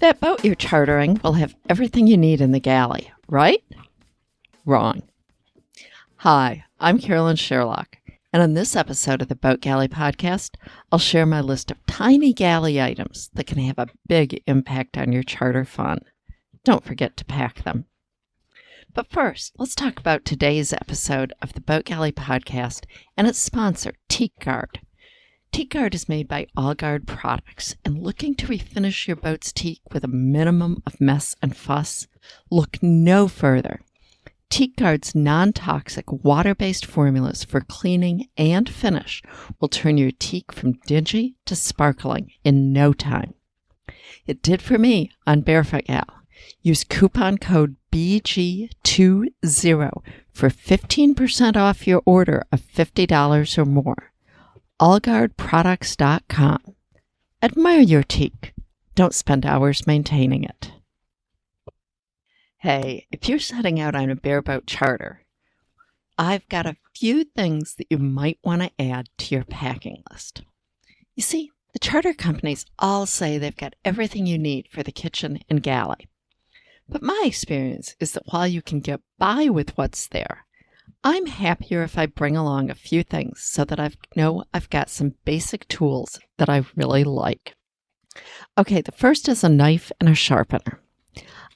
That boat you're chartering will have everything you need in the galley, right? Wrong. Hi, I'm Carolyn Sherlock, and on this episode of the Boat Galley podcast, I'll share my list of tiny galley items that can have a big impact on your charter fun. Don't forget to pack them. But first, let's talk about today's episode of the Boat Galley podcast and its sponsor, Teak Guard. Teak Guard is made by All Guard Products, and looking to refinish your boat's teak with a minimum of mess and fuss? Look no further. Teak Guard's non-toxic water-based formulas for cleaning and finish will turn your teak from dingy to sparkling in no time. It did for me on Barefoot Gal. Use coupon code BG20 for 15% off your order of $50 or more. allguardproducts.com. Admire your teak. Don't spend hours maintaining it. Hey, if you're setting out on a bareboat charter, I've got a few things that you might want to add to your packing list. You see, the charter companies all say they've got everything you need for the kitchen and galley. But my experience is that while you can get by with what's there, I'm happier if I bring along a few things so that I know I've got some basic tools that I really like. Okay, the first is a knife and a sharpener.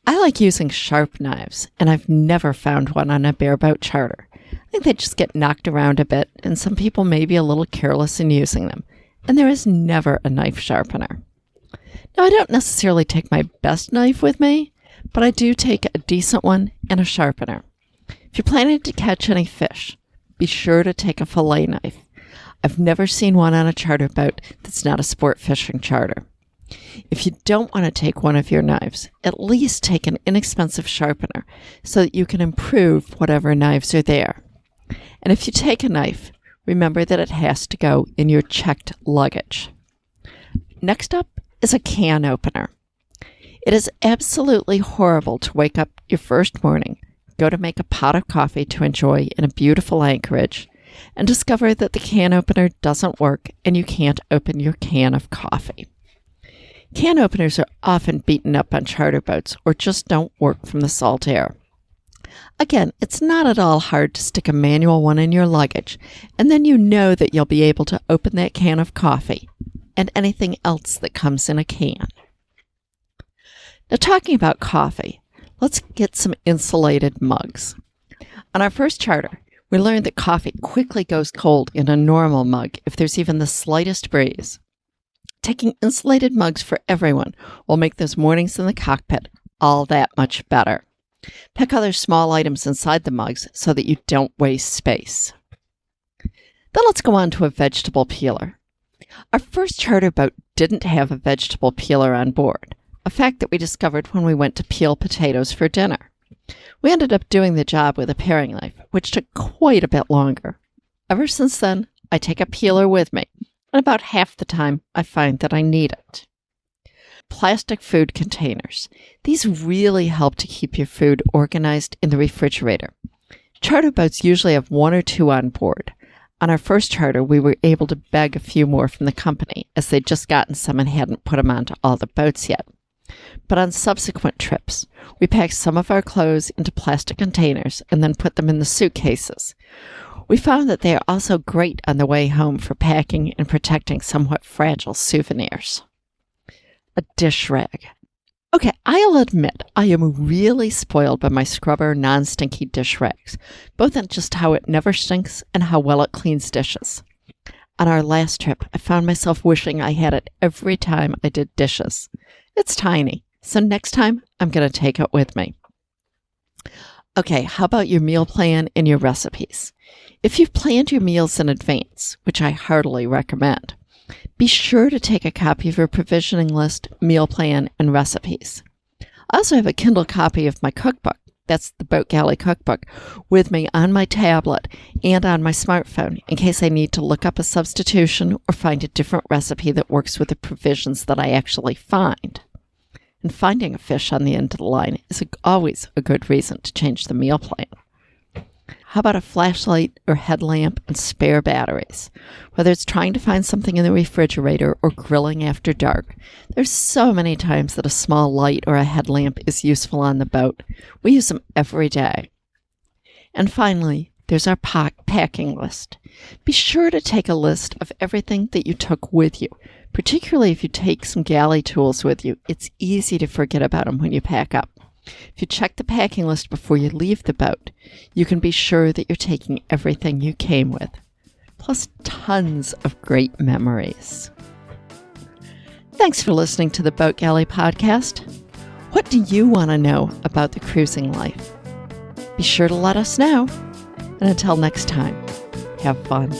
I like using sharp knives, and I've never found one on a bareboat charter. I think they just get knocked around a bit, and some people may be a little careless in using them, and there is never a knife sharpener. Now, I don't necessarily take my best knife with me, but I do take a decent one and a sharpener. If you're planning to catch any fish, be sure to take a fillet knife. I've never seen one on a charter boat that's not a sport fishing charter. If you don't want to take one of your knives, at least take an inexpensive sharpener so that you can improve whatever knives are there. And if you take a knife, remember that it has to go in your checked luggage. Next up is a can opener. It is absolutely horrible to wake up your first morning, go to make a pot of coffee to enjoy in a beautiful anchorage, and discover that the can opener doesn't work and you can't open your can of coffee. Can openers are often beaten up on charter boats or just don't work from the salt air. Again, it's not at all hard to stick a manual one in your luggage, and then you know that you'll be able to open that can of coffee and anything else that comes in a can. Now, talking about coffee, let's get some insulated mugs. On our first charter, we learned that coffee quickly goes cold in a normal mug if there's even the slightest breeze. Taking insulated mugs for everyone will make those mornings in the cockpit all that much better. Pack other small items inside the mugs so that you don't waste space. Then let's go on to a vegetable peeler. Our first charter boat didn't have a vegetable peeler on board, a fact that we discovered when we went to peel potatoes for dinner. We ended up doing the job with a paring knife, which took quite a bit longer. Ever since then, I take a peeler with me, and about half the time I find that I need it. Plastic food containers. These really help to keep your food organized in the refrigerator. Charter boats usually have one or two on board. On our first charter, we were able to beg a few more from the company, as they'd just gotten some and hadn't put them onto all the boats yet. But on subsequent trips, we packed some of our clothes into plastic containers and then put them in the suitcases. We found that they are also great on the way home for packing and protecting somewhat fragile souvenirs. A dish rag. Okay, I'll admit I am really spoiled by my scrubber non-stinky dish rags, both in just how it never stinks and how well it cleans dishes. On our last trip, I found myself wishing I had it every time I did dishes. It's tiny, so next time I'm going to take it with me. Okay, how about your meal plan and your recipes? If you've planned your meals in advance, which I heartily recommend, be sure to take a copy of your provisioning list, meal plan, and recipes. I also have a Kindle copy of my cookbook, that's the Boat Galley cookbook, with me on my tablet and on my smartphone in case I need to look up a substitution or find a different recipe that works with the provisions that I actually find. And finding a fish on the end of the line is always a good reason to change the meal plan. How about a flashlight or headlamp and spare batteries? Whether it's trying to find something in the refrigerator or grilling after dark, there's so many times that a small light or a headlamp is useful on the boat. We use them every day. And finally, there's our packing list. Be sure to take a list of everything that you took with you, particularly if you take some galley tools with you. It's easy to forget about them when you pack up. If you check the packing list before you leave the boat, you can be sure that you're taking everything you came with, plus tons of great memories. Thanks for listening to the Boat Galley podcast. What do you want to know about the cruising life? Be sure to let us know. And until next time, have fun.